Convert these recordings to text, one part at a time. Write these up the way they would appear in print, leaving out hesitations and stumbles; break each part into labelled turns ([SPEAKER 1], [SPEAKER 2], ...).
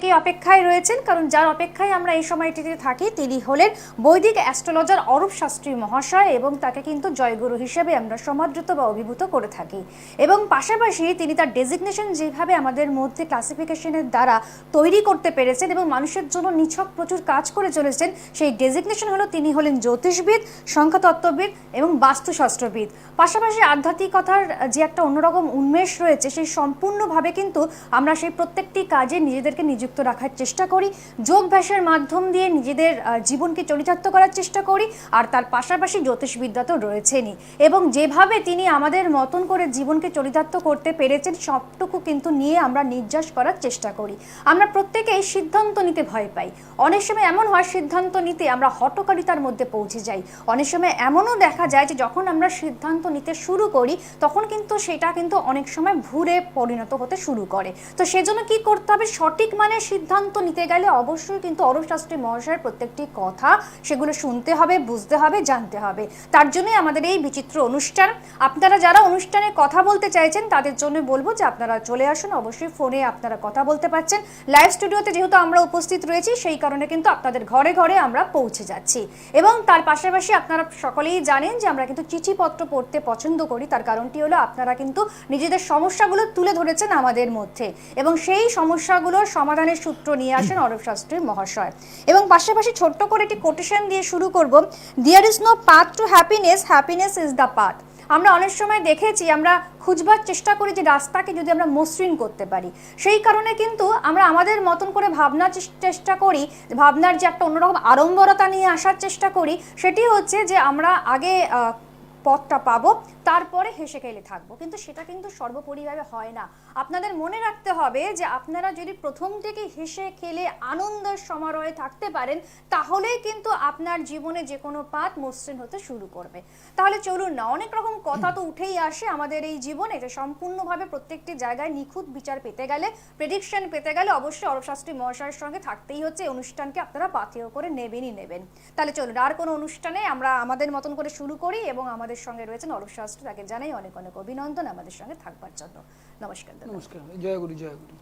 [SPEAKER 1] প্রত্যেকেই অপেক্ষায় রয়েছেন, কারণ যার অপেক্ষায় আমরা এই সময়টিতে থাকি তিনি হলেন বৈদিক অ্যাস্ট্রোলজার অরূপ শাস্ত্রী মহাশয়, এবং তাকে কিন্তু জয়গুরু হিসেবে আমরা সমাদৃত বা অভিভূত করে থাকি। এবং পাশাপাশি তিনি তার ডেজিগনেশন যেভাবে আমাদের মধ্যে ক্লাসিফিকেশনের দ্বারা তৈরি করতে পেরেছেন এবং মানুষের জন্য নিছক প্রচুর কাজ করে চলেছেন, সেই ডেজিগনেশন হলো তিনি হলেন জ্যোতিষবিদ, সংখ্যাতত্ত্ববিদ এবং বাস্তুশাস্ত্রবিদ। পাশাপাশি আধ্যাত্মিকতার যে একটা অন্যরকম উন্মেষ রয়েছে, সেই সম্পূর্ণভাবে কিন্তু আমরা সেই প্রত্যেকটি কাজে নিজেদেরকে নিযুক্ত রাখার চেষ্টা করি, যোগাভ্যাসের মাধ্যম দিয়ে নিজেদের জীবনকে চরিতার্থ করার চেষ্টা করি। আর তার পাশাপাশি জ্যোতিষবিদ্যা তো রয়েছেনই, এবং যেভাবে তিনি আমাদের মতন করে জীবনকে চরিতার্থ করতে পেরেছেন সবটুকু কিন্তু নিয়ে আমরা নির্যাস করার চেষ্টা করি। আমরা প্রত্যেকেই সিদ্ধান্ত নিতে ভয় পাই। অনেক সময় এমন হয় সিদ্ধান্ত নিতে আমরা হঠকারিতার মধ্যে পৌঁছে যাই। অনেক সময় এমনও দেখা যায় যে যখন আমরা সিদ্ধান্ত নিতে শুরু করি তখন কিন্তু সেটা কিন্তু অনেক সময় ভুলে পরিণত হতে শুরু করে। তো সেজন্য কি করতে হবে, সঠিক মানে সিদ্ধান্ত নিতে গেলে অবশ্যই কিন্তু অরূপ শাস্ত্রী মহাশয়ের প্রত্যেকটি কথা সেগুলো শুনতে হবে, বুঝতে হবে, জানতে হবে। তার জন্যই আমাদের এই বিচিত্র অনুষ্ঠান। আপনারা যারা অনুষ্ঠানে কথা বলতে চাইছেন তাদের জন্য বলবো যে আপনারা চলে আসুন, অবশ্যই ফোনে আপনারা কথা বলতে পারছেন। লাইভ স্টুডিওতে যেহেতু আমরা উপস্থিত রয়েছি সেই কারণে কিন্তু আপনাদের ঘরে ঘরে আমরা পৌঁছে যাচ্ছি। এবং তার পাশাপাশি আপনারা সকলেই জানেন যে আমরা কিন্তু চিঠিপত্র পড়তে পছন্দ করি। তার কারণটি হলো আপনারা কিন্তু নিজেদের সমস্যাগুলো তুলে ধরেছেন আমাদের মধ্যে, এবং সেই সমস্যাগুলোর সমাধানের সূত্র নিয়ে আসেন অরূপ শাস্ত্রী মহাশয়। এবং পাশাপাশি ছোট্ট করে একটি কোটেশন দিয়ে শুরু করব, there is no path to happiness, happiness is the path. আমরা অনেক সময় দেখেছি আমরা খুঁজবার চেষ্টা করি যে রাস্তাকে যদি আমরা মসৃণ করতে পারি, সেই কারণে কিন্তু আমরা আমাদের মতন করে ভাবনার চেষ্টা করি, ভাবনার যে একটা অন্যরকম আড়ম্বরতা নিয়ে আসার চেষ্টা করি। সেটি হচ্ছে যে আমরা আগে পথটা পাবো, তারপরে হেসে খেলে থাকবো, কিন্তু সেটা কিন্তু সর্বোপরিভাবে হয় না। আপনাদের মনে রাখতে হবে যে আপনারা যদি প্রথম থেকে হেসে খেলে আনন্দের সমারোহে থাকতে পারেন তাহলেই কিন্তু আপনার জীবনে যে কোনো পাঠ মসৃণ হতে শুরু করবে। তাহলে চলুন না, অনেক রকম কথা তো উঠেই আসে আমাদের এই জীবনে, যে সম্পূর্ণভাবে প্রত্যেকটি জায়গায় নিখুঁত বিচার পেতে গেলে, প্রেডিকশন পেতে গেলে অবশ্যই অরূপ শাস্ত্রী মহাশয়ের সঙ্গে থাকতেই হচ্ছে। এই অনুষ্ঠানকে আপনারা পাথেয় করে নেবেনই নেবেন। তাহলে চলুন আর কোনো অনুষ্ঠানে আমরা আমাদের মতন করে শুরু করি, এবং আমাদের সঙ্গে রয়েছেন অরূপ শাস্ত্রী, তাকে জানাই অনেক অনেক অভিনন্দন আমাদের সঙ্গে থাকবার জন্য। নমস্কার দাদা।
[SPEAKER 2] নমস্কার, জয় গুরু, জয় গুরু।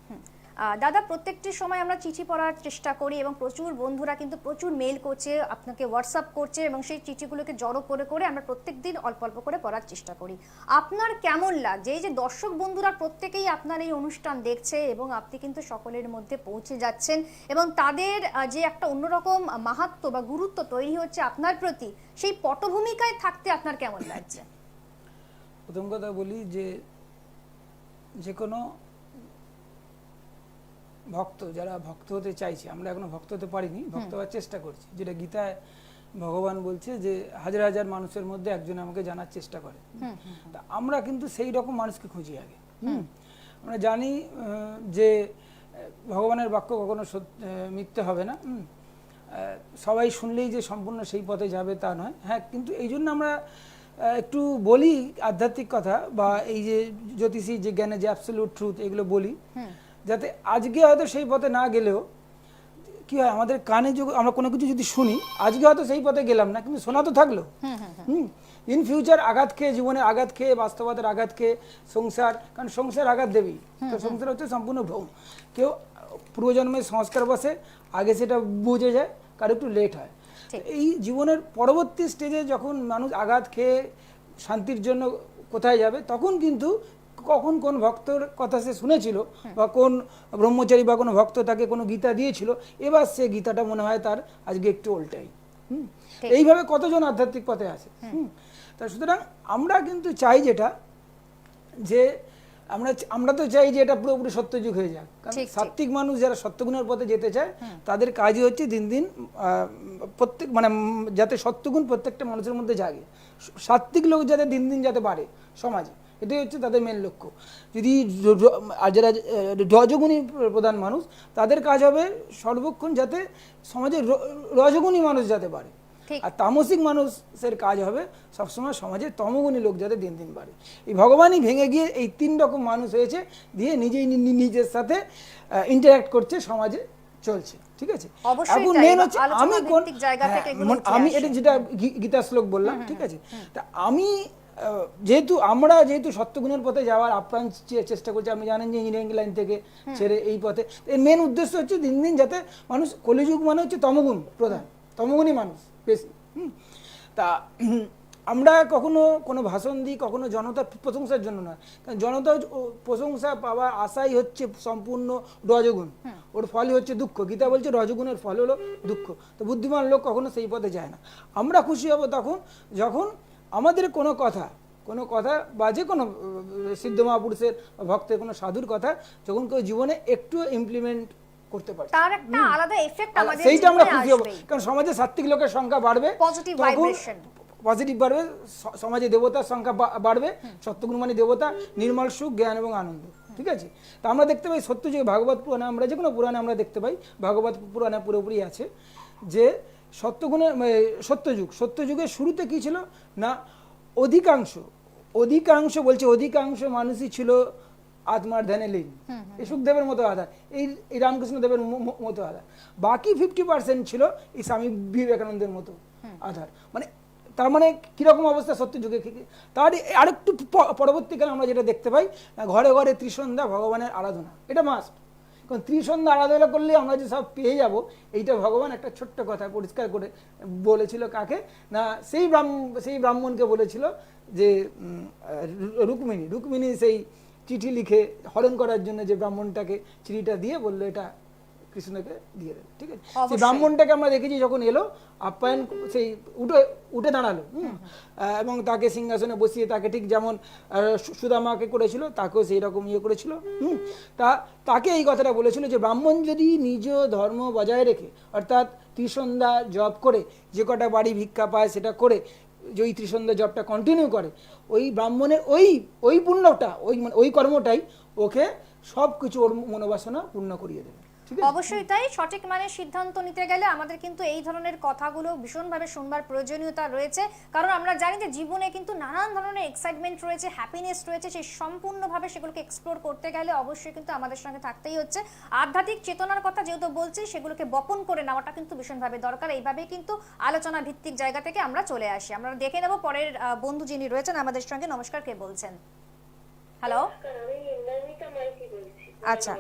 [SPEAKER 1] দাদা, প্রত্যেকটি সময় আমরা চিঠি পড়ার চেষ্টা করি এবং প্রচুর বন্ধুরা কিন্তু প্রচুর মেল করছে, আপনাকে হোয়াটসঅ্যাপ করছে, এবং সেই চিঠিগুলোকে জড়ো করে করে আমরা প্রত্যেকদিন অল্প অল্প করে পড়ার চেষ্টা করি। আপনার কেমন লাগছে এই যে দর্শক বন্ধুরা প্রত্যেকেই আপনার এই অনুষ্ঠান দেখছে এবং আপনি কিন্তু সকলের মধ্যে পৌঁছে যাচ্ছেন, এবং তাদের যে একটা অন্যরকম মাহাত্ম্য বা গুরুত্ব তৈরি হচ্ছে আপনার প্রতি, সেই পটভূমিকায় থাকতে আপনার কেমন লাগছে?
[SPEAKER 2] প্রথম কথা বলি যে কোনো ভক্ত যারা ভক্ত হতে চাইছে, আমরা এখনো ভক্ত হতে পারিনি, ভক্ত হওয়ার চেষ্টা করছি, যেটা গীতায় ভগবান বলছে যে হাজার হাজার মানুষের মধ্যে একজন আমাকে জানার চেষ্টা করে। তা আমরা কিন্তু সেই রকম মানুষকে খুঁজি আগে। আমরা জানি যে ভগবানের বাক্য কখনো মিথ্যে হবে না। সবাই শুনলেই যে সম্পূর্ণ সেই পথে যাবে তা নয়। হ্যাঁ, কিন্তু এই জন্য আমরা একটু বলি আধ্যাত্মিক কথা, বা এই যে জ্যোতিষী যে জ্ঞানে যে অ্যাবসলিউট ট্রুথ, এগুলো বলি, যাতে আজকে হয়তো সেই পথে না গেলেও কি হয়, আমাদের কানে আমরা কোনো কিছু যদি শুনি, আজকে হয়তো সেই পথে গেলাম না, কিন্তু শোনা তো থাকলো। ইন ফিউচার আঘাত খেয়ে, জীবনে আঘাত খেয়ে, বাস্তবতার আঘাত খেয়ে, সংসার, কারণ সংসার আঘাত দেবেই, তো সংসার হচ্ছে সম্পূর্ণ ভ্রম। কেউ পূর্বজন্মের সংস্কার বসে আগে সেটা বুঝে যায়, কারো একটু লেট হয়। এই জীবনের পরবর্তী স্টেজে যখন মানুষ আঘাত খেয়ে শান্তির জন্য কোথায় যাবে, তখন কিন্তু কখন কোন ভক্তর কথা সে শুনেছিল, বা কোন ব্রহ্মচারী বা কোনো ভক্ত তাকে কোনো গীতা দিয়েছিল, এবার সে গীতাটা মনে হয় তার আজকে একটু উল্টাই। এইভাবে কতজন আধ্যাত্মিক পথে আসে। তা সুতরাং আমরা কিন্তু চাই যেটা, যে আমরা তো চাই যে এটা পুরোপুরি সত্যযুগ হয়ে যাক। কারণ সাত্ত্বিক মানুষ যারা সত্যগুণের পথে যেতে চায়, তাদের কাজই হচ্ছে দিন দিন প্রত্যেক যাতে সত্যগুণ প্রত্যেকটা মানুষের মধ্যে জাগে, সাত্ত্বিক লোক যাতে দিন দিন যাতে বাড়ে সমাজে, এটাই হচ্ছে তাদের মেন লক্ষ্য। যদি যারা রজগুণী প্রধান মানুষ, তাদের কাজ হবে সর্বক্ষণ যাতে সমাজে রজগুণী মানুষ যাতে বাড়ে, আর তামসিক মানুষের কাজ হবে সবসময় সমাজে তমগুণী লোক যাতে দিন দিন বাড়ে। এই ভগবানই ভেঙে গিয়ে এই তিন রকম মানুষ হয়েছে, দিয়ে নিজেই নিজের সাথে ইন্টারঅ্যাক্ট করছে, সমাজে চলছে। ঠিক আছে, এখন মেন হচ্ছে আমি এটা যেটা গীতা শ্লোক বললাম, ঠিক আছে, তা আমি যেহেতু সত্যগুণের পথে যাওয়ার আপ্রাণ চেষ্টা করছি, আপনি জানেন যে ইঞ্জিনিয়ারিং লাইন থেকে ছেড়ে এই পথে, এর মেন উদ্দেশ্য হচ্ছে দিন দিন যাতে মানুষ, কলিযুগ মানে হচ্ছে তমগুণ প্রধান, তমগুণী মানুষ বেশি। তা আমরা কখনো কোনো ভাষণ দিই কখনো জনতার প্রশংসার জন্য নয়, কারণ জনতার প্রশংসা পাওয়ার আশাই হচ্ছে সম্পূর্ণ রজগুণ, ওর ফলই হচ্ছে দুঃখ। গীতা বলছে রজগুণের ফল হলো দুঃখ। তো বুদ্ধিমান লোক কখনো সেই পথে যায় না। আমরা খুশি হব তখন যখন আমাদের কোনো কথা বা যে কোনো সিদ্ধ মহাপুরুষের ভক্তের কোনো সাধুর কথা যখন কেউ জীবনে একটু ইমপ্লিমেন্ট করতে পারে,
[SPEAKER 1] তার একটা আলাদা এফেক্ট আমাদের
[SPEAKER 2] সেইটা আমরা
[SPEAKER 1] জীবনে
[SPEAKER 2] খুশি হব।
[SPEAKER 1] আসবে,
[SPEAKER 2] কারণ সমাজে সাত্ত্বিক লোকের সংখ্যা বাড়বে,
[SPEAKER 1] পজিটিভ ভাইব্রেশন
[SPEAKER 2] পজিটিভ বাড়বে, সমাজে দেবতার সংখ্যা বাড়বে, সত্যগুণ মানে দেবতা, নির্মল সুখ, জ্ঞান এবং আনন্দ। ঠিক আছে, তা আমরা দেখতে পাই সত্যযুগে ভাগবত পুরাণে, আমরা যে কোনো পুরাণে আমরা দেখতে পাই, ভাগবত পুরাণে পুরোপুরি আছে যে সত্যযুগের শুরুতে কি ছিল না, অধিকাংশ মানুষই ছিল আত্মার ধ্যানে লীন, এই সুখদেবের মতো আধার, এই রামকৃষ্ণ দেবের মতো আধার। বাকি 50% ছিল এই স্বামী বিবেকানন্দের মতো আধার। মানে তার মানে কিরকম অবস্থা সত্যযুগে। তার আরেকটু পরবর্তীকালে আমরা যেটা দেখতে পাই, ঘরে ঘরে ত্রিসন্ধ্যা ভগবানের আরাধনা, এটা মাস্ট। কারণ ত্রিসন্ধ্যা আরাধনা করলে আমরা যে সব পেয়ে যাব, এইটা ভগবান একটা ছোট্ট কথা পরিষ্কার করে বলেছিল কাকে না, সেই ব্রাহ্মণকে বলেছিল যে রুক্মিণী সেই চিঠি লিখে হরণ করার জন্য যে ব্রাহ্মণটাকে চিঠিটা দিয়ে বললো এটা কৃষ্ণকে দিয়ে দেবে। ঠিক আছে, সেই ব্রাহ্মণটাকে আমরা দেখেছি যখন এলো আপ্যায়ন, সেই উঠে দাঁড়ালো এবং তাকে সিংহাসনে বসিয়ে তাকে ঠিক যেমন সুদামাকে করেছিল তাকেও সেই রকম করেছিল। তাকে এই কথাটা বলেছিল যে ব্রাহ্মণ যদি নিজ ধর্ম বজায় রেখে, অর্থাৎ ত্রিসন্ধ্যা জপ করে, যে কটা বাড়ি ভিক্ষা পায় সেটা করে, যে ওই ত্রিসন্ধ্যা জপটা কন্টিনিউ করে, ওই ব্রাহ্মণের ওই পুণ্যটা, ওই কর্মটাই ওকে সব কিছু ওর মনোবাসনা পূর্ণ করিয়ে দেবে।
[SPEAKER 1] অবশ্যই তাই। সঠিক মানে সিদ্ধান্ত নিতে গেলে আমাদের কিন্তু এই ধরনের কথাগুলো ভীষণভাবে শুনবার প্রয়োজনীয়তা রয়েছে, কারণ আমরা জানি যে জীবনে কিন্তু নানান ধরনের এক্সাইটমেন্ট রয়েছে, হ্যাপিনেস রয়েছে, সেই সম্পূর্ণভাবে সেগুলোকে এক্সপ্লোর করতে গেলে অবশ্যই কিন্তু আমাদের সঙ্গে থাকতেই হচ্ছে। আধ্যাত্মিক চেতনার কথা যেহেতু বলছি, সেগুলোকে বপন করে নেওয়াটা কিন্তু ভীষণভাবে দরকার। এইভাবেই কিন্তু আলোচনা ভিত্তিক জায়গা থেকে আমরা চলে আসি। আমরা দেখে নেব পরের বন্ধু যিনি রয়েছেন আমাদের সঙ্গে। নমস্কার, কে বলছেন? হ্যালো, আচ্ছা,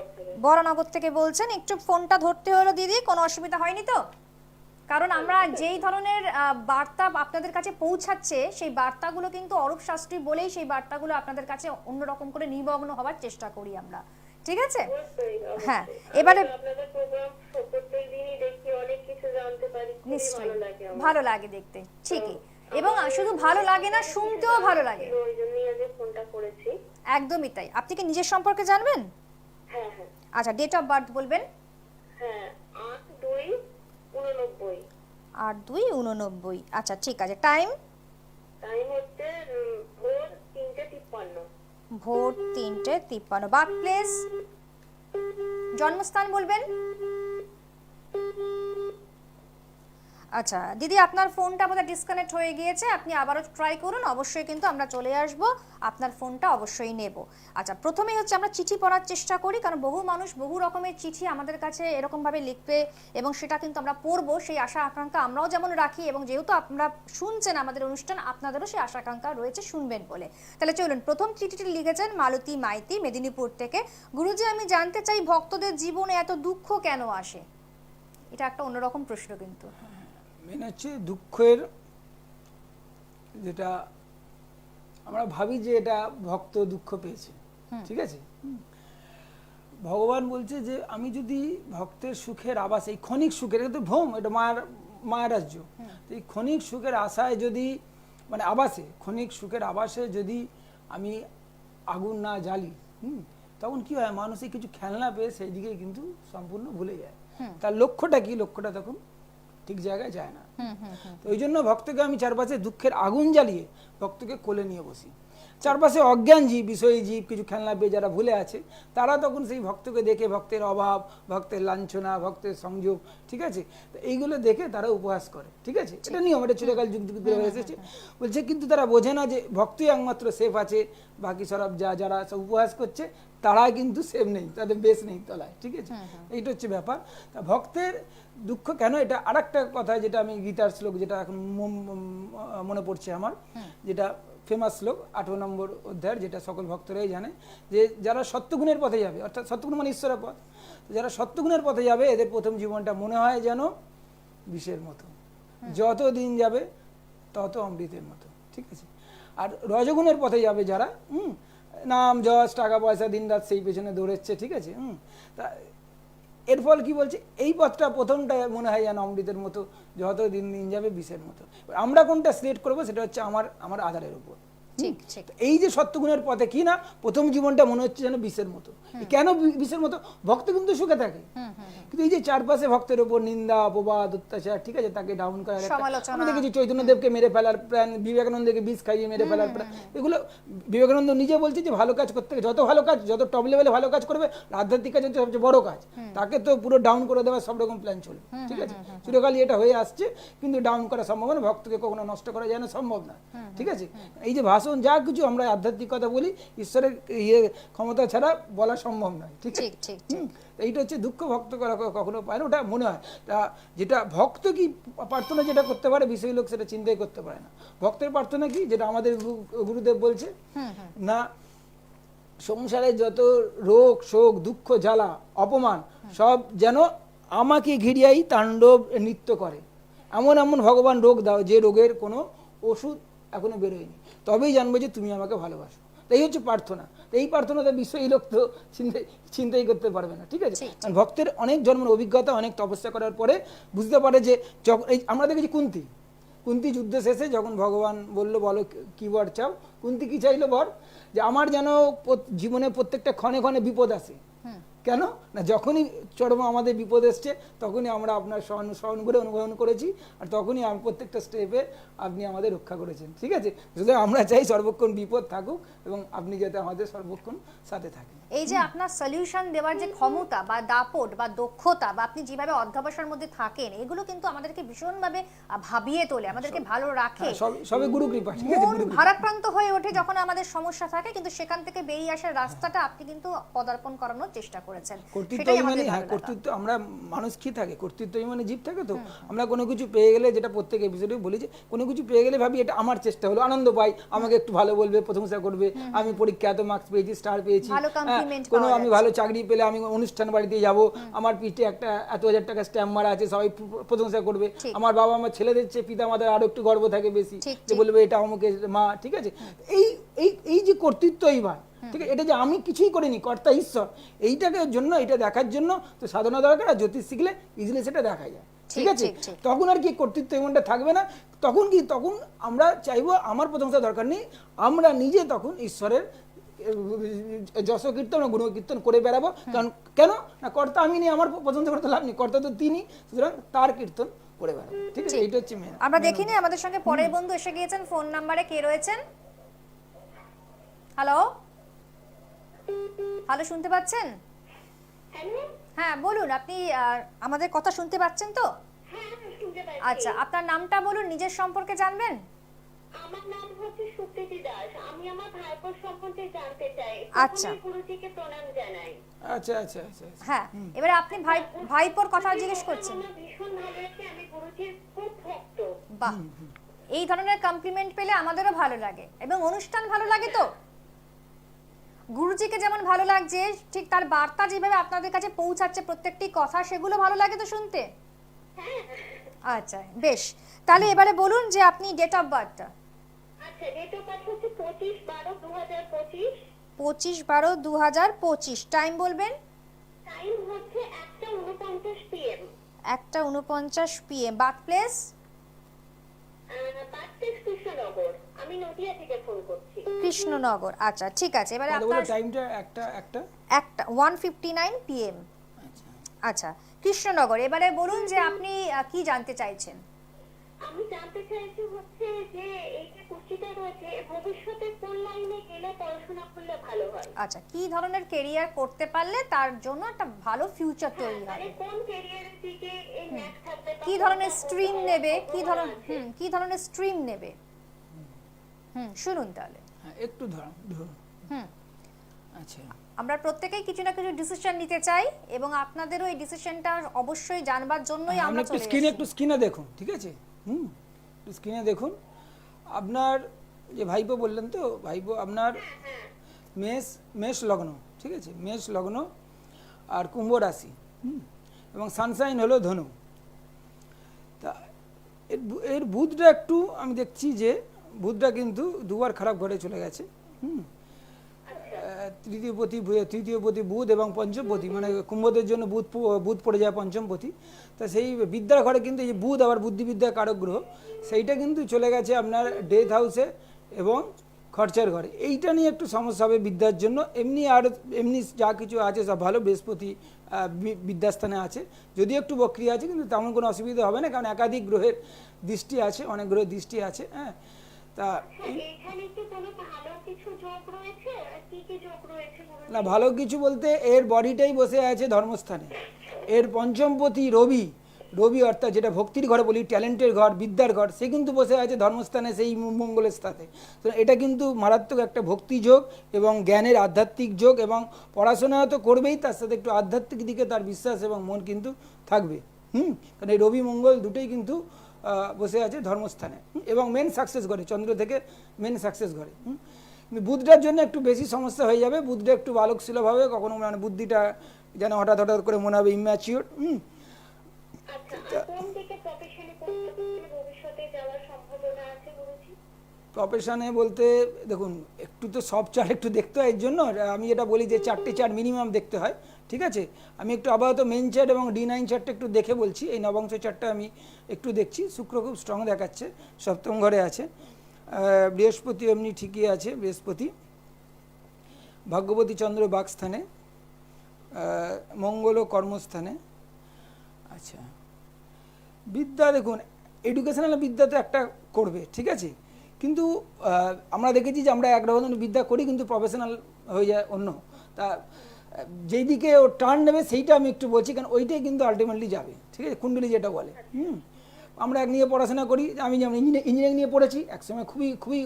[SPEAKER 1] বরানগর থেকে বলছেন। একটু ফোনটা ধরতে হলো দিদি, কোনো অসুবিধা হয়নি তো? কারণ আমরা যেই ধরনের বার্তা আপনাদের কাছে পৌঁছাচ্ছে, সেই বার্তাগুলো কিন্তু অরূপ শাস্ত্রী বলেই সেই বার্তাগুলো আপনাদের কাছে অন্যরকম করে নিমগ্ন হওয়ার চেষ্টা করি আমরা। ঠিক আছে, হ্যাঁ, এবারে নিশ্চয়ই ভালো লাগে দেখতে, ঠিকই, এবং শুধু ভালো লাগে না, শুনতেও ভালো লাগে। একদমই তাই। আপনি কি নিজের সম্পর্কে জানবেন? আচ্ছা, ডেট অফ বার্থ বলবেন? 8/2/89। আচ্ছা, ঠিক আছে। টাইম
[SPEAKER 3] হচ্ছে
[SPEAKER 1] ভোর 3:53। বার্থ প্লেস, জন্মস্থান বলবেন? আচ্ছা দিদি, আপনার ফোনটা বোধহয় ডিসকানেক্ট হয়ে গিয়েছে, আপনি আবারও ট্রাই করুন, অবশ্যই কিন্তু আমরা চলে আসব, আপনার ফোনটা অবশ্যই নেব। আচ্ছা, প্রথমেই হচ্ছে আমরা চিঠি পড়ার চেষ্টা করি, কারণ বহু মানুষ বহু রকমের চিঠি আমাদের কাছে এরকমভাবে লিখবে এবং সেটা কিন্তু আমরা পড়বো, সেই আশা আকাঙ্ক্ষা আমরাও যেমন রাখি, এবং যেহেতু আপনারা শুনছেন আমাদের অনুষ্ঠান, আপনাদেরও সেই আশা আকাঙ্ক্ষা রয়েছে শুনবেন বলে। তাহলে চলুন, প্রথম চিঠিটি লিখেছেন মালতী মাইতি, মেদিনীপুর থেকে। গুরুজি, আমি জানতে চাই ভক্তদের জীবনে এত দুঃখ কেন আসে? এটা একটা অন্যরকম প্রশ্ন, কিন্তু
[SPEAKER 2] মেন হচ্ছে দুঃখের, যেটা আমরা ভাবি যে এটা ভক্ত দুঃখ পেয়েছে, ঠিক আছে, ভগবান বলছে যে আমি যদি ভক্তের সুখের আবাস, এই ক্ষণিক সুখের, এটা তো ভ্রম, এটা মায়ের রাজ্য, এই ক্ষণিক সুখের আশায় যদি, মানে আবাসে, ক্ষণিক সুখের আবাসে যদি আমি আগুন না জ্বালি, তখন কি হয়, মানুষের কিছু খেলনা পেয়ে সেই দিকে কিন্তু সম্পূর্ণ ভুলে যায়। তার লক্ষ্যটা কি, লক্ষ্যটা তখন ঠিক জায়গায় যায় না। তো ওই জন্য ভক্তকে আমি চারপাশে দুঃখের আগুন জ্বালিয়ে ভক্তকে কোলে নিয়ে বসি। চারপাশে অজ্ঞান জীব, বিষয়ী জীব, কিছু খেলনা পেয়ে যারা ভুলে আছে, তারা তখন সেই ভক্তকে দেখে ভক্তের অভাব, ভক্তের লাঞ্ছনা, ভক্তের সংযোগ, ঠিক আছে, তো এইগুলো দেখে তারা উপহাস করে। ঠিক আছে, এটা নিয়ম, এটা চিরকাল যুগ যুগ ধরে এসেছে। বলছে কিন্তু তারা বোঝে না যে ভক্তই একমাত্র সেফ আছে, বাকি সব যারা সব উপহাস করছে তারা কিন্তু সেফ নেই, তাদের বেশ নেই তলায়। ঠিক আছে, এইটা হচ্ছে ব্যাপার। তা ভক্তের দুঃখ কেন, এটা আর একটা কথা যেটা আমি গীতার শ্লোক, যেটা এখন মনে পড়ছে আমার, যেটা ফেমাস শ্লোক 8 নম্বর অধ্যায়ের, যেটা সকল ভক্তরাই জানে, যে যারা সত্যগুণের পথে যাবে, অর্থাৎ সত্যগুণ মানে ঈশ্বরের পথ, যারা সত্যগুণের পথে যাবে এদের প্রথম জীবনটা মনে হয় যেন বিষের মতো, যত দিন যাবে তত অমৃতের মতো, ঠিক আছে। আর রজগুণের পথে যাবে যারা, নাম যশ টাকা পয়সা দিন রাত সেই পেছনে দৌড়েচ্ছে, ঠিক আছে। তা এর ফল কি বলছে, এই পথটা প্রথমটা মনে হয় যেন অমৃতের মতো, যত দিন দিন যাবে বিষের মতো। আমরা কোনটা সিলেক্ট করবো সেটা হচ্ছে আমার আধারের উপর।
[SPEAKER 1] ঠিক ঠিক।
[SPEAKER 2] এই যে সত্যগুণের পথে কি না, প্রথম জীবনটা মনে হচ্ছে যেন বিষের মতো। কেন বিষের মতো? ভক্ত কিন্তু সুখে থাকে, কিন্তু এই যে চারপাশে ভক্তের উপর নিন্দা অপবাদ অত্যাচার, ঠিক আছে, তাকে ডাউন করার, আমরা দেখেছি চৈতন্যদেবকে মেরে ফেলার প্ল্যান, বিবেকানন্দকে বিষ খাইয়ে মেরে ফেলার প্ল্যান, এগুলো বিবেকানন্দ নিজে বলছে যে ভালো কাজ করতে, যত ভালো কাজ, যত টপ লেভেলে ভালো কাজ করবে, আধ্যাত্মিক কাজ হচ্ছে সবচেয়ে বড় কাজ, তাকে তো পুরো ডাউন করে দেওয়ার সব রকম প্ল্যান চলবে, ঠিক আছে। চিরকালই এটা হয়ে আসছে, কিন্তু ডাউন করা সম্ভব না, ভক্তকে কখনো নষ্ট করা যায় না, সম্ভব না, ঠিক আছে। এই যে ভাষণ যা কিছু আমরা আধ্যাত্মিক কথা বলি, ঈশ্বরের ক্ষমতা ছাড়া বলা সম্ভব নয়, ঠিক আছে। এইটা হচ্ছে দুঃখ ভক্ত করা কখনো পায় না, ওটা মনে হয়। তা যেটা ভক্ত কি প্রার্থনা যেটা করতে পারে, বিষয় লোক সেটা চিন্তাই করতে পারে না। ভক্তের প্রার্থনা কি, যেটা আমাদের গুরুদেব বলছে না, সংসারে যত রোগ শোক দুঃখ জ্বালা অপমান সব যেন আমাকে ঘিরিয়াই তাণ্ডব নৃত্য করে, এমন এমন ভগবান রোগ দাও যে রোগের কোনো ওষুধ এখনো বেরোয়নি, তবেই জানবো যে তুমি আমাকে ভালোবাসো। এই হচ্ছে প্রার্থনা। এই প্রার্থনাতে বিষয়ী লোক তো চিন্তাই করতে পারবে না, ঠিক আছে। কারণ ভক্তের অনেক জন্মের অভিজ্ঞতা, অনেক তপস্যা করার পরে বুঝতে পারে যে, যখন আমরা দেখেছি কুন্তি যুদ্ধ শেষে যখন ভগবান বললো বলো কি বর চাও, কুন্তি কি চাইলো বর, যে আমার যেন জীবনে প্রত্যেকটা ক্ষণে ক্ষণে বিপদ আসে। কেন না, যখনই চরম আমাদের বিপদ এসছে তখনই আমরা আপনার স্মরণ করে অনুভবন করেছি, আর তখনই প্রত্যেকটা স্টেপে আপনি আমাদের রক্ষা করেছেন, ঠিক আছে। সুতরাং আমরা চাই সর্বক্ষণ বিপদ থাকুক এবং আপনি যাতে আমাদের সর্বক্ষণ সাথে থাকেন।
[SPEAKER 1] এই যে আপনার সলিউশন দেওয়ার যে ক্ষমতা বা দাপট বা দক্ষতা বা আপনি যেভাবে অধ্যবসায়ের মধ্যে থাকেন, এগুলো কিন্তু আমাদেরকে ভীষণভাবে ভাবিয়ে তোলে, আমাদেরকে ভালো রাখে,
[SPEAKER 2] সবই গুরু কৃপা, ঠিক আছে।
[SPEAKER 1] মন ভারাক্রান্ত হয়ে ওঠে যখন আমাদের সমস্যা থাকে, কিন্তু সেখান থেকে বেরিয়ে আসার রাস্তাটা আপনি কিন্তু পদার্পণ করানোর চেষ্টা করেছেন।
[SPEAKER 2] কর্তৃত্ব, আমরা মানুষ কি থাকে, কর্তৃত্ব মানে জীব থাকে। তো আমরা কোনো কিছু পেয়ে গেলে, যেটা প্রত্যেক এপিসোডে বলি, যে কোনো কিছু পেয়ে গেলে ভাবি এটা আমার চেষ্টা হলো, আনন্দ পাই, আমাকে একটু ভালো বলবে, প্রশংসা করবে, আমি পরীক্ষা এত মার্কস পেয়েছি, স্টার পেয়েছি, কোনো আমি ভালো চাকরি পেলে আমি অনুষ্ঠান বাড়িতে যাব, আমার পিঠে একটা এত হাজার টাকা স্ট্যাম্প মারা আছে, সবাই প্রশংসা করবে, আমার বাবা আমার ছেলেদের চেয়ে পিতা মাতার আরো একটু গর্ব থাকে বেশি, যে বলবে এটা আমাকে মা, ঠিক আছে। এই যে কর্তৃত্ব, এইবার ঠিক আছে, এটা যে আমি কিছুই করিনি, কর্তা ঈশ্বর, এইটাকে জন্য, এটা দেখার জন্য তো সাধনা দরকার, আর জ্যোতিষ শিখলে ইজিলি সেটা দেখা যায়, ঠিক আছে। তখন আর কি কর্তৃত্ব এমনটা থাকবে না, তখন কি, তখন আমরা চাইবো আমার প্রশংসা দরকার নেই, আমরা নিজে তখন ঈশ্বরের যশ কীর্তন ও গুণ কীর্তন করে বেড়াবো। কারণ কেন না, কর্তা আমি নেই, আমার প্রশংসা করতে লাভ নেই, কর্তা তো তিনি, সুতরাং তার কীর্তন করে বেড়াবো, ঠিক আছে। এইটা হচ্ছে মেন।
[SPEAKER 1] আমরা দেখিনি আমাদের সঙ্গে পরের বন্ধু এসে গিয়েছেন, ফোন নাম্বারে কে রয়েছেন? হ্যালো, শুনতে পাচ্ছেন? হ্যাঁ বলুন, আপনি আমাদের কথা শুনতে পাচ্ছেন তো? আচ্ছা, আপনার নামটা বলুন, নিজের সম্পর্কে জানবেন।
[SPEAKER 3] আমার নাম হচ্ছে সুপ্রীতি দাস, আমি আমার ভাইপোর সম্পর্কে জানতে চাই।
[SPEAKER 1] আচ্ছা,
[SPEAKER 3] গুরুজিকে প্রণাম জানাই।
[SPEAKER 2] আচ্ছা আচ্ছা আচ্ছা,
[SPEAKER 1] হ্যাঁ, এবারে আপনি ভাইপোর কথা জিজ্ঞেস করছেন।
[SPEAKER 3] আমার ভীষণ ভালো লাগে, আমি গুরুজির খুব ভক্ত।
[SPEAKER 1] বাহ, এই ধরনের কমপ্লিমেন্ট পেলে আমাদেরও ভালো লাগে, এবং অনুষ্ঠান ভালো লাগে। তো গুরুজিকে যেমন ভালো লাগছে, ঠিক তার বার্তা যেভাবে আপনাদের কাছে পৌঁছাচ্ছে, প্রত্যেকটি কথা, সেগুলো ভালো লাগে তো শুনতে। আচ্ছা বেশ, তাহলে এবারে বলুন যে আপনি ডেট অফ বার্থটা।
[SPEAKER 3] আচ্ছা, ডেট অফ বার্থ হচ্ছে 25/12/2025।
[SPEAKER 1] 25/12/2025, টাইম বলবেন?
[SPEAKER 3] টাইম হচ্ছে 1:49 PM।
[SPEAKER 1] 1:49 PM। Birth place?
[SPEAKER 3] Birth place Krishnanagar, আমি নদিয়া থেকে ফোন করছি।
[SPEAKER 1] কৃষ্ণনগর, আচ্ছা ঠিক আছে। এবারে আপনার
[SPEAKER 2] টাইমটা একটা
[SPEAKER 1] 1:59 PM। আচ্ছা, কৃষ্ণনগর। এবারে বলুন যে আপনি কি জানতে চাইছেন।
[SPEAKER 3] আমি জানতে চাইছি হচ্ছে যে এই যে কুষ্টিতে রয়েছে, ভবিষ্যতে কোন লাইনে গেলে পড়াশোনা করলে ভালো হয়।
[SPEAKER 1] আচ্ছা, কি ধরনের ক্যারিয়ার করতে পারলে তার জন্য একটা ভালো ফিউচার তৈরি হবে,
[SPEAKER 3] কোন ক্যারিয়ারের দিকে এই ন্যাক থাকবে,
[SPEAKER 1] কি ধরনের স্ট্রিম নেবে, কি ধরনের স্ট্রিম নেবে। শুনুন তাহলে
[SPEAKER 2] একটু ধরুন। আচ্ছা,
[SPEAKER 1] আমরা প্রত্যেকেই কিছু না কিছু ডিসিশন নিতে চাই, এবং আপনাদেরও এই ডিসিশনটা অবশ্যই জানবার জন্যই আমরা চলে এসেছি।
[SPEAKER 2] একটু স্ক্রিনে দেখুন, ঠিক আছে। স্ক্রিনে দেখুন, আপনার যে ভাইপো বললেন তো, ভাইপো আপনার মেষ লগ্ন, ঠিক আছে, মেষ লগ্ন আর কুম্ভ রাশি, এবং সানসাইন হলো ধনু। তা এর বুধটা একটু আমি দেখছি যে বুধটা কিন্তু দুবার খারাপ ঘরে চলে গেছে। তৃতীয়পতি বুধ এবং পঞ্চমপতি, মানে কুম্ভদের জন্য বুধ পড়ে যায় পঞ্চমপতি। তা সেই বিদ্যার ঘরে কিন্তু এই বুধ আবার বুদ্ধিবিদ্যার কারক গ্রহ, সেইটা কিন্তু চলে গেছে আপনার ডেথ হাউসে এবং খরচার ঘরে। এইটা নিয়ে একটু সমস্যা হবে বিদ্যার জন্য। এমনি যা কিছু আছে সব ভালো, বৃহস্পতি বিদ্যাস্থানে আছে, যদিও একটু বক্রিয় আছে, কিন্তু তেমন কোনো অসুবিধা হবে না, কারণ একাধিক গ্রহের দৃষ্টি আছে, অনেক গ্রহের দৃষ্টি আছে। হ্যাঁ, তা
[SPEAKER 3] এখানে কি কোনো ভালো কিছু যোগ রয়েছে? আর কি কি যোগ রয়েছে বলুন?
[SPEAKER 2] না, ভালো কিছু বলতে এর বডিটাই বসে আছে ধর্মস্থানে। এর পঞ্চমপতি রবি অর্থাৎ যেটা ভক্তির ঘরে বলি, ট্যালেন্টের ঘর, বিদ্যার ঘর, সে কিন্তু বসে আছে ধর্মস্থানে সেই মঙ্গলের সাথে। তো এটা কিন্তু মারাত্মক একটা ভক্তি যোগ এবং জ্ঞানের আধ্যাত্মিক যোগ, এবং পড়াশোনা তো করবেই, তার সাথে একটু আধ্যাত্মিক দিকে তার বিশ্বাস এবং মন কিন্তু থাকবে। কারণ এই রবি মঙ্গল দুটোই কিন্তু বসে আছে ধর্মস্থানে, এবং মেন সাকসেস ঘরে, চন্দ্র থেকে মেন সাকসেস ঘরে। বুধটার জন্য একটু বেশি সমস্যা হয়ে যাবে। বুধটা একটু বালকসুলভ হবে, কখনো মানে বুদ্ধিটা যেন হঠাৎ করে মনে হবে ইম্যাচিওর।
[SPEAKER 3] আচ্ছা, আর কোন দিকে প্রফেশনে ভবিষ্যতে যাওয়ার সম্ভাবনা আছে গুরুজি?
[SPEAKER 2] প্রফেশনে বলতে দেখুন, একটু তো সব চার্ট একটু দেখতে হয়, এর জন্য আমি যেটা বলি যে 4টে চার্ট মিনিমাম দেখতে হয়, ঠিক আছে। আমি একটু আপাতত মেন চার্ট এবং D9 চার্টটা একটু দেখে বলছি। এই নবাংশ চার্টটা আমি একটু দেখছি, শুক্র খুব স্ট্রং দেখাচ্ছে, সপ্তম ঘরে আছে। বৃহস্পতি এমনি ঠিকই আছে, বৃহস্পতি, ভাগ্যবতী চন্দ্র বাকস্থানে, মঙ্গল ও কর্মস্থানে। আচ্ছা, বিদ্যা দেখুন, এডুকেশনাল বিদ্যা তো একটা করবে, ঠিক আছে, কিন্তু আমরা দেখেছি যে আমরা এক ধরনের বিদ্যা করি, কিন্তু প্রফেশনাল হয়ে যায় অন্য। তা যেই দিকে ও টার্ন নেবে সেইটা আমি একটু বলছি, কারণ ওইটাই কিন্তু আলটিমেটলি যাবে, ঠিক আছে, কুণ্ডলী যেটা বলে। আমরা এক নিয়ে পড়াশোনা করি, আমি যেমন ইঞ্জিনিয়ারিং নিয়ে পড়েছি, একসময় খুবই খুবই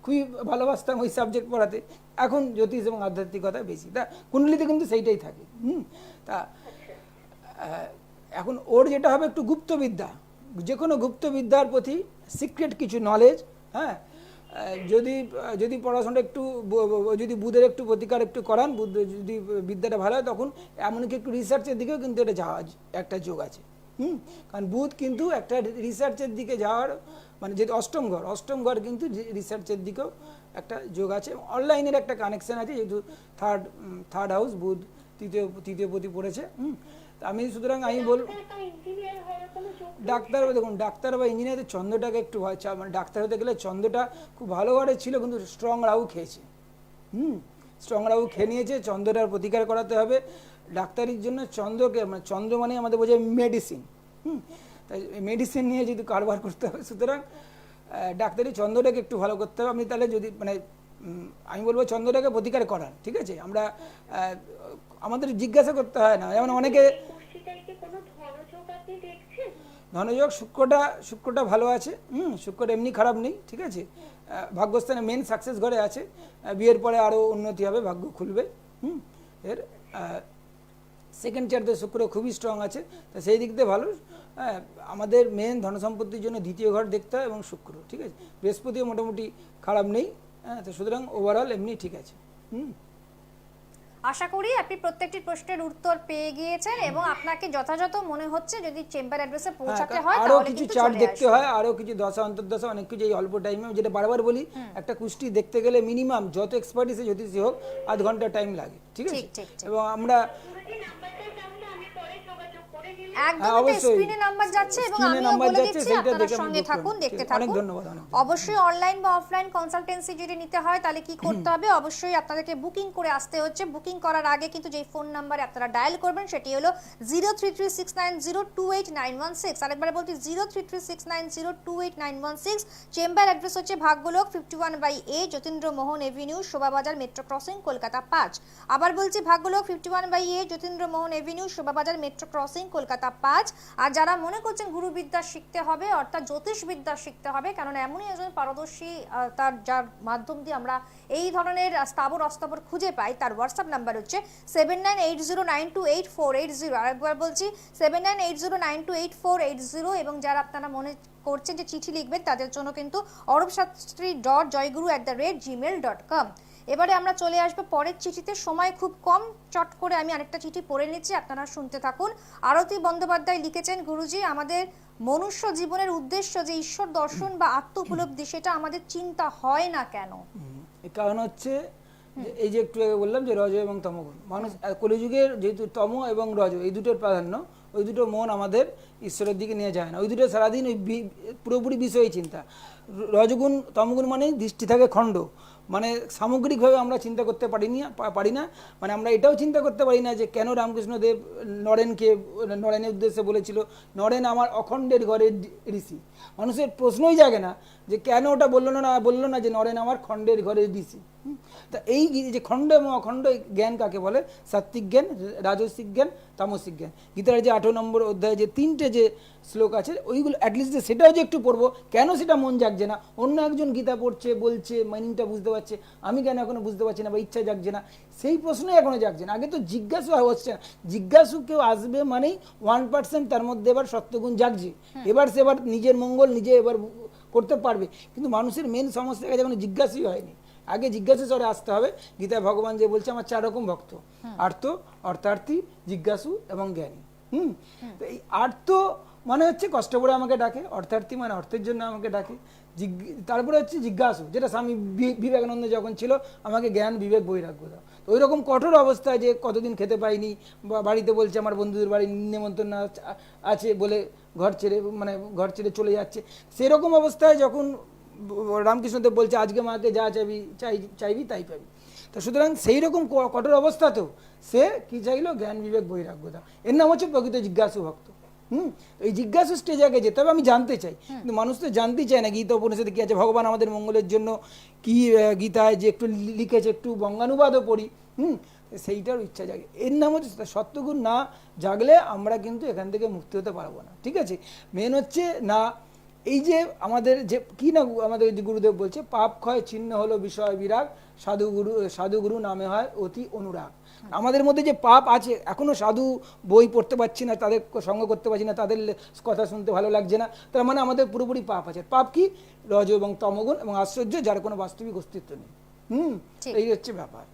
[SPEAKER 2] খুবই ভালোবাসতাম ওই সাবজেক্ট পড়াতে, এখন জ্যোতিষ এবং আধ্যাত্মিকতা বেশি। তা কুণ্ডলীতে কিন্তু সেইটাই থাকে। তা এখন ওর যেটা হবে একটু গুপ্তবিদ্যা, যে কোনো গুপ্তবিদ্যার প্রতি সিক্রেট কিছু নলেজ। হ্যাঁ, যদি পড়াশোনাটা একটু যদি বুধের একটু প্রতিকার একটু করান, বুধ যদি বিদ্যাটা ভালো হয়, তখন এমনকি একটু রিসার্চের দিকেও কিন্তু এটা যাওয়া একটা যোগ আছে। কারণ বুধ কিন্তু একটা রিসার্চের দিকে যাওয়ার, মানে যেহেতু অষ্টম ঘর কিন্তু রিসার্চের দিকেও একটা যোগ আছে। অনলাইনের একটা কানেকশন আছে, যেহেতু থার্ড হাউস বুধ তৃতীয়পতি পড়েছে। আমি সুতরাং আমি বলবো ডাক্তার, দেখুন ডাক্তার বা ইঞ্জিনিয়ারের চন্দ্রটাকে একটু মানে ডাক্তার হতে গেলে চন্দ্রটা খুব ভালো ঘরে ছিল, কিন্তু স্ট্রং রাহু খেয়েছে। স্ট্রং রাহু খেয়ে নিয়েছে, চন্দ্রটার প্রতিকার করাতে হবে। ডাক্তারির জন্য চন্দ্রকে, মানে চন্দ্র মানে আমাদের বোঝায় মেডিসিন। তাই মেডিসিন নিয়ে যদি কারবার করতে হবে, সুতরাং ডাক্তারি চন্দ্রটাকে একটু ভালো করতে হবে। আপনি তাহলে যদি মানে আমি বলবো চন্দ্রটাকে প্রতিকার করান, ঠিক আছে। আমরা আমাদের জিজ্ঞাসা করতে হয় না, যেমন অনেকে ধনযোগ, শুক্রটা ভালো আছে। শুক্রটা এমনি খারাপ নেই, ঠিক আছে। ভাগ্যস্থানে মেন সাকসেস ঘরে আছে, বিয়ের পরে আরও উন্নতি হবে, ভাগ্য খুলবে। এর সেকেন্ড চার্টে শুক্র খুবই স্ট্রং আছে, তা সেই দিক দিয়ে ভালো। হ্যাঁ, আমাদের মেন ধনসম্পত্তির জন্য দ্বিতীয় ঘর দেখতে হয়, এবং শুক্র, ঠিক আছে। বৃহস্পতিও মোটামুটি খারাপ নেই। হ্যাঁ, তো সুতরাং ওভারঅল এমনি ঠিক আছে।
[SPEAKER 1] আশা করি আপনি প্রত্যেকটি প্রশ্নের উত্তর পেয়ে গিয়েছেন, এবং আপনাকে যথাযথ মনে হচ্ছে যদি চেম্বার অ্যাড্রেসে পৌঁছাতে হয়
[SPEAKER 2] আরো
[SPEAKER 1] তাহলে
[SPEAKER 2] কিছু
[SPEAKER 1] কিন্তু
[SPEAKER 2] চার্ট
[SPEAKER 1] চলে
[SPEAKER 2] দেখতে
[SPEAKER 1] আসুন।
[SPEAKER 2] হয়, আরো কিছু দশা অন্তর্দশা অনেক কিছু এই অল্প টাইমে, যেটা বারবার বলি, একটা কুষ্টি দেখতে গেলে মিনিমাম যত এক্সপার্টিসে জ্যোতিষী হোক আধ ঘন্টা টাইম লাগে, ঠিক আছে। এবং আমরা
[SPEAKER 1] একদম স্ক্রিনে নাম্বার যাচ্ছে, এবং আমিও বলে দিচ্ছি আপনারা সঙ্গে থাকুন, দেখতে থাকুন।
[SPEAKER 2] অনেক ধন্যবাদ।
[SPEAKER 1] অবশ্যই অনলাইন বা অফলাইন কনসালটেন্সি যদি নিতে হয় তাহলে কি করতে হবে, অবশ্যই আপনাদেরকে বুকিং করে আসতে হচ্ছে। বুকিং করার আগে কিন্তু যেই ফোন নাম্বারে আপনারা ডায়াল করবেন সেটি হলো 033690289116। আরেকবার বলছি 033690289116। চেম্বার অ্যাড্রেস হচ্ছে Bhagyalok 51/A, Jatindra Mohan avenue, Shobhabazar, metro crossing, Kolkata 5। আবার বলছি Bhagyalok 51/A, Jatindra Mohan avenue, Shobhabazar, metro crossing, Kolkata সংখ্যা 5। আর যারা মনে করছেন গুরুবিদ্যা শিখতে হবে অর্থাৎ জ্যোতিষবিদ্যা শিখতে হবে, কারণ এমনই একজন পারদর্শী তার যার মাধ্যম দিয়ে আমরা এই ধরনের স্থাবর অস্থাবর খুঁজে পাই, তার হোয়াটসঅ্যাপ নাম্বার হচ্ছে 7980928480। আরেকবার বলছি 7980928480। এবং যারা আপনারা মনে করছেন যে চিঠি লিখবেন তাদের জন্য কিন্তু orupshastri.joyguru@gmail.com। এবারে আমরা চলে আসবো পরের চিঠিতে, সময় খুব কম, চট করে আমি আরেকটা চিঠি পড়ে নিচ্ছি, আপনারা শুনতে থাকুন। আরতি বন্দ্যোপাধ্যায় লিখেছেন, গুরুজি আমাদের মনুষ্য জীবনের উদ্দেশ্য যে ঈশ্বর দর্শন বা আত্ম উপলব্ধি, সেটা আমাদের চিন্তা হয় না কেন?
[SPEAKER 2] এর কারণ হচ্ছে যে এই যে একটু আগে বললাম যে রজ এবং তমগুণ, মানুষ কলিযুগের যেহেতু তম এবং রজ এই দুটোর প্রাধান্য, ওই দুটো মন আমাদের ঈশ্বরের দিকে নিয়ে যায় না, ওই দুটো সারাদিন ওই পুরোপুরি বিষয়ই চিন্তা। রজগুণ তমগুণ মানেই দৃষ্টি থাকে খণ্ড, মানে সামগ্রিকভাবে আমরা চিন্তা করতে পারি না, মানে আমরা এটাও চিন্তা করতে পারি না যে কেন রামকৃষ্ণদেব নরেনের উদ্দেশ্যে বলেছিল নরেন আমার অখণ্ডের ঘরের ঋষি। মানুষের প্রশ্নই জাগে না যে কেন ওটা বললো না যে নরেন আমার খণ্ডের ঘরের ঋষি। তা এই যে খণ্ড এবং অখণ্ড জ্ঞান কাকে বলে? সাত্বিক জ্ঞান, রাজসিক জ্ঞান, তামসিক জ্ঞান। গীতার যে 8 নম্বর অধ্যায়ে যে 3টে যে শ্লোক আছে ওইগুলো অ্যাটলিস্ট সেটাও যে একটু পড়বো, কেন সেটা মন জাগছে না? অন্য একজন গীতা পড়ছে, বলছে, মিনিংটা বুঝতে পারছে, আমি কেন এখনো বুঝতে পারছি না বা ইচ্ছা জাগছে না? সেই প্রশ্নই এখনো জাগছে না। আগে তো জিজ্ঞাসু হচ্ছে না, জিজ্ঞাসু কেউ আসবে মানেই 1% তার মধ্যে এবার সত্যগুণ জাগছে, এবার সে এবার নিজের মঙ্গল নিজে এবার করতে পারবে। কিন্তু মানুষের মেন সমস্যা যখন জিজ্ঞাসুই হয়নি, আগে জিজ্ঞাসা স্তরে আসতে হবে। গীতায় ভগবান যে বলছে আমার 4 রকম ভক্ত, আর্ত, অর্থার্থী, জিজ্ঞাসু এবং জ্ঞানী। তো এই আর্ত মানে হচ্ছে কষ্ট করে আমাকে ডাকে, অর্থার্থী মানে অর্থের জন্য আমাকে ডাকে, তারপরে হচ্ছে জিজ্ঞাসু, যেটা স্বামী বিবেকানন্দ যখন ছিল, আমাকে জ্ঞান বিবেক বৈরাগ্য দাও। তো ওই রকম কঠোর অবস্থায় যে কতদিন খেতে পাইনি বা বাড়িতে বলছে আমার বন্ধুদের বাড়ি নিমন্ত্রণ আছে বলে ঘর ছেড়ে চলে যাচ্ছে, সেরকম অবস্থায় যখন রামকৃষ্ণদেব বলছে আজকে মাকে যা চাইবি তাই পাবি। তো সুতরাং সেই রকম কঠোর অবস্থাতেও সে কি চাইলো? জ্ঞান বিবেক বৈরাগ্যতা। এর নাম হচ্ছে প্রকৃত জিজ্ঞাসু ভক্ত। এই জিজ্ঞাসু স্টেজে আগে যেতে হবে, আমি জানতে চাই, কিন্তু মানুষ তো জানতেই চায় না। গীতা উপনিষদে কি আছে, ভগবান আমাদের মঙ্গলের জন্য কি গীতায় যে একটু লিখেছে, একটু বঙ্গানুবাদও পড়ি, সেইটার ইচ্ছা জাগে। এর নাম হচ্ছে সত্যগুণ না জাগলে আমরা কিন্তু এখান থেকে মুক্তি হতে পারবো না। ঠিক আছে, মেন হচ্ছে না এই যে আমাদের যে কি না আমাদের যে গুরুদেব বলছে, পাপ ক্ষয় চিহ্ন হলো বিষয় বিরাগ, সাধুগুরু নামে হয় অতি অনুরাগ। আমাদের মধ্যে যে পাপ আছে, এখনো সাধু বই পড়তে পারছি না, তাদের সঙ্গ করতে পারছি না, তাদের কথা শুনতে ভালো লাগছে না, তার মানে আমাদের পুরোপুরি পাপ আছে। পাপ কি? রজ এবং তমগুণ এবং আশ্চর্য, যার কোনো বাস্তবিক অস্তিত্ব নেই। এই হচ্ছে ব্যাপার।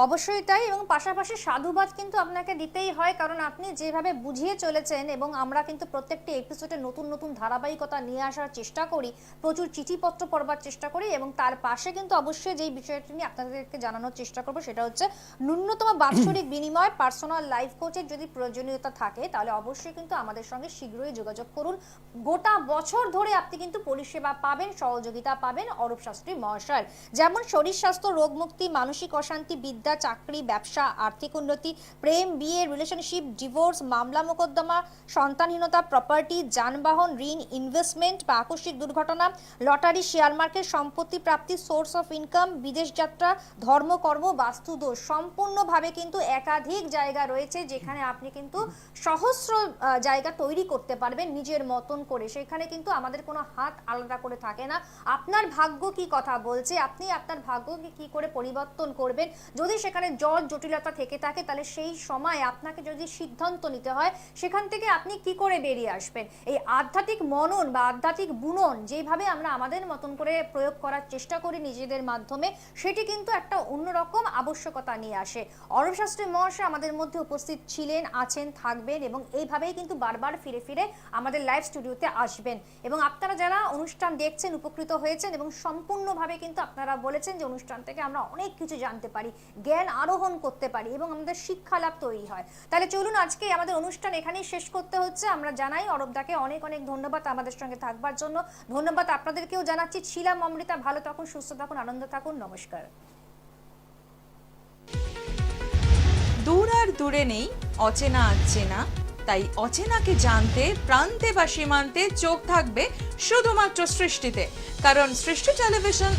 [SPEAKER 1] অবশ্যই তাই। এবং পাশাপাশি সাধুবাদ কিন্তু আপনাকে দিতেই হয়, কারণ আপনি যেভাবে বুঝিয়ে চলেছেন এবং আমরা কিন্তু প্রত্যেকটি এপিসোডে নতুন নতুন ধারাবাহিকতা নিয়ে আসার চেষ্টা করি, প্রচুর চিঠিপত্র পড়বার চেষ্টা করি, এবং তার পাশে কিন্তু অবশ্যই যেই বিষয়টি নিয়ে আপনাদেরকে জানানোর চেষ্টা করবো সেটা হচ্ছে ন্যূনতম বাৎসরিক বিনিময় পার্সোনাল লাইফ কোচের যদি প্রয়োজনীয়তা থাকে তাহলে অবশ্যই কিন্তু আমাদের সঙ্গে শীঘ্রই যোগাযোগ করুন। গোটা বছর ধরে আপনি কিন্তু পরিষেবা পাবেন, সহযোগিতা পাবেন অরূপ শাস্ত্রী মহাশয়। যেমন শরীর স্বাস্থ্য, রোগ মুক্তি, মানসিক অশান্তি, বিদ্যা, চাকরি, ব্যবসা, আর্থিক উন্নতি, প্রেম, বিয়ে, রিলেশনশিপ, ডিভোর্স, মামলা মোকদ্দমা, সন্তানহীনতা, প্রপার্টি, যানবাহন, ঋণ, ইনভেস্টমেন্ট বা আকস্মিক দুর্ঘটনা, লটারি, শেয়ার মার্কেট, সম্পত্তি প্রাপ্তি, সোর্স অফ ইনকাম, বিদেশ যাত্রা, ধর্মকর্ম, বাস্তুদোষ, সম্পূর্ণভাবে কিন্তু একাধিক জায়গা রয়েছে যেখানে আপনি কিন্তু সহস্র জায়গা তৈরি করতে পারবেন নিজের মতন করে। সেখানে কিন্তু আমাদের কোনো হাত আলাদা করে থাকে না। আপনার ভাগ্য কি কথা বলছে, আপনি আপনার ভাগ্যকে কি করে পরিবর্তন করবেন, যদি সেখানে জটিলতা থেকে থাকে তাহলে সেই সময় আপনাকে যদি সিদ্ধান্ত নিতে হয় সেখান থেকে আপনি কি করে বেরিয়ে আসবেন। এই আধ্যাত্মিক মনন বা আধ্যাত্মিক বুনন যেভাবে আমরা আমাদের মতন করে প্রয়োগ করার চেষ্টা করি নিজেদের মাধ্যমে, সেটি কিন্তু একটা অন্যরকম আবশ্যকতা নিয়ে আসে। অরূপ শাস্ত্রী মহাশয় আমাদের মধ্যে উপস্থিত ছিলেন, আছেন, থাকবেন, এবং এইভাবেই কিন্তু বারবার ফিরে ফিরে আমাদের লাইভ স্টুডিওতে আসবেন। এবং আপনারা যারা অনুষ্ঠান দেখছেন উপকৃত হয়েছেন এবং সম্পূর্ণভাবে কিন্তু আপনারা বলেছেন যে অনুষ্ঠান থেকে আমরা অনেক কিছু জানতে পারি, জ্ঞান আরোহণ করতে পারি এবং আমাদের শিক্ষা লাভ তৈরি হয়। তাহলে চলুন আজকে আমাদের অনুষ্ঠান এখানেই শেষ করতে হচ্ছে। আমরা জানাই অরূপদাকে অনেক অনেক ধন্যবাদ আমাদের সঙ্গে থাকবার জন্য। ধন্যবাদ আপনাদেরকেও জানাচ্ছি। ছিলাম অমৃতা, ভালো থাকুন, সুস্থ থাকুন, আনন্দ থাকুন। নমস্কার।
[SPEAKER 4] দূর আর দূরে নেই অচেনা আচেনা, তাই অচেনাকে জানতে প্রান্তে বা সীমান্তে চোখ থাকবে শুধুমাত্র সৃষ্টিতে, কারণ সৃষ্টি টেলিভিশন